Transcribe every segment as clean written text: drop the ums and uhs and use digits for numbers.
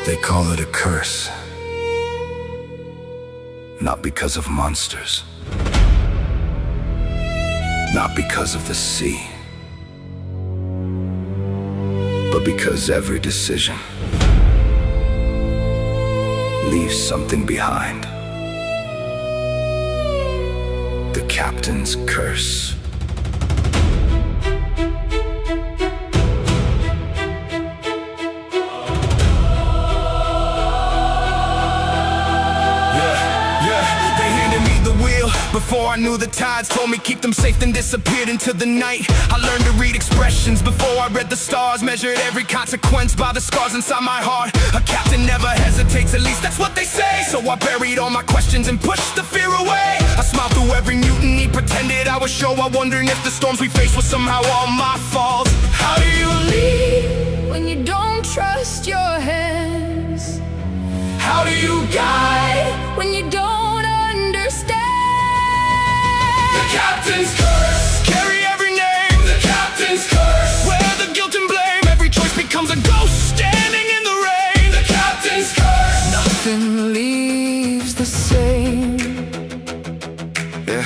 They call it a curse. Not because of monsters. Not because of the sea. But because every decision leaves something behind. The captain's curse. Before I knew the tides told me keep them safe, then disappeared into the night. I learned to read expressions before I read the stars. Measured every consequence by the scars inside my heart. A captain never hesitates, at least that's what they say. So I buried all my questions and pushed the fear away. I smiled through every mutiny, pretended I was sure. I wondering if the storms we faced were somehow all my fault. How do you lead when you don't trust your hands? How do you guide when you don't understand? The captain's curse. Carry every name. The captain's curse. Where the guilt and blame, every choice becomes a ghost standing in the rain. The captain's curse. Nothing leaves the same. Yeah.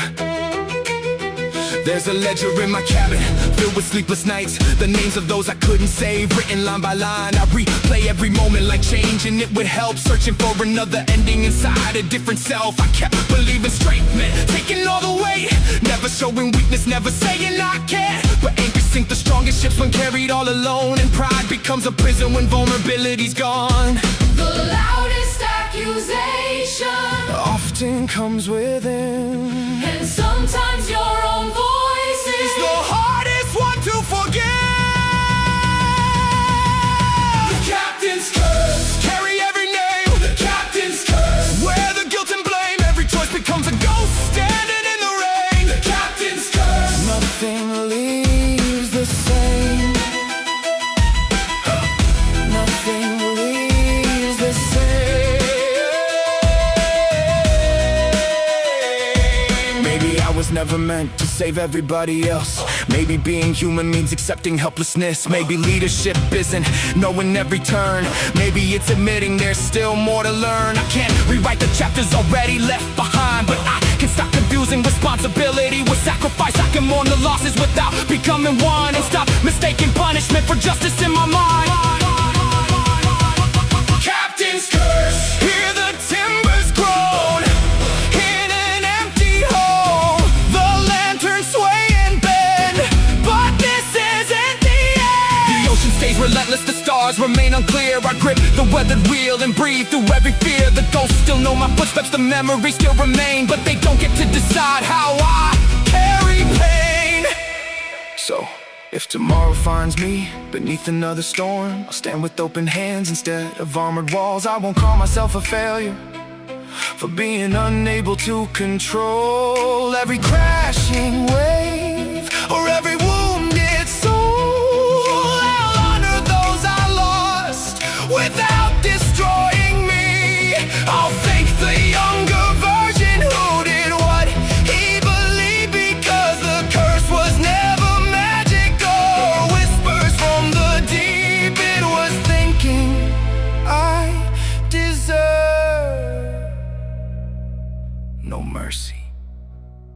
There's a ledger in my cabin filled with sleepless nights. The names of those I couldn't save, written line by line. I replay every moment like change, and it would help. Searching for another ending inside a different self. I kept believing straight men, taking all the weight. Never showing weakness, never saying I can't. But anchors sink the strongest ships when carried all alone. And pride becomes a prison when vulnerability's gone. The loudest accusation often comes within. And sometimes your own voice is the hardest one to forget. The captain's curse. Carry every name. The captain's curse. Where the guilt and blame, every choice becomes a ghost standing in the rain. The captain's curse. Nothing leaves the same. Nothing leaves the same. Maybe I was never meant to save everybody else. Maybe being human means accepting helplessness. Maybe leadership isn't knowing every turn. Maybe it's admitting there's still more to learn. I can't rewrite the chapters already left behind, but I can stop confusing responsibility with sacrifice. I can mourn the losses without becoming one, and stop mistaking punishment for justice in my mind. Captain's curse. Hear the timbers groan in an empty home. The lantern sway and bend, but this isn't the end. The ocean stays relentless, the stars remain unclear. I grip the weathered wheel and breathe through every fear. The ghosts still know my footsteps, the memories still remain, but they don't get to decide how I carry pain. So if tomorrow finds me beneath another storm, I'll stand with open hands instead of armored walls. I won't call myself a failure for being unable to control every crashing wave or every wounded soul. I'll honor those I lost without destroying me. I'll thank the younger version who did what he believed, because the curse was never magical. Whispers from the deep, it was thinking I deserve no mercy,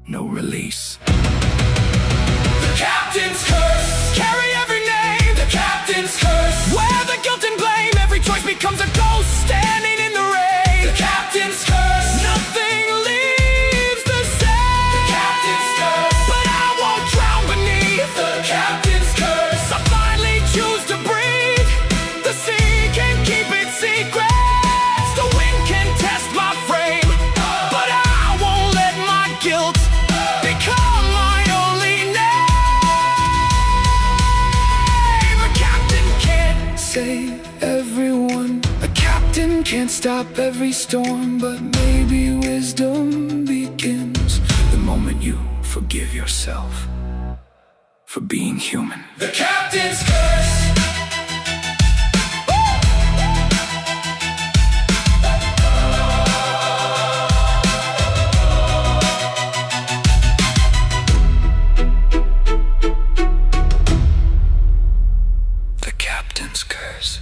no release. The captain's curse. Carry every name. The captain's curse. Where the guilt and blame, every choice becomes a ghost standing in the rain. The captain's curse. Nothing leaves the same. The captain's curse. But I won't drown beneath the captain's curse. I finally choose to breathe. The sea can keep its secrets. The wind can test my frame, but I won't let my guilt become my only name. A captain can't save everyone. A captain can't stop every storm, but maybe wisdom begins the moment you forgive yourself for being human. The captain's curse. The captain's curse.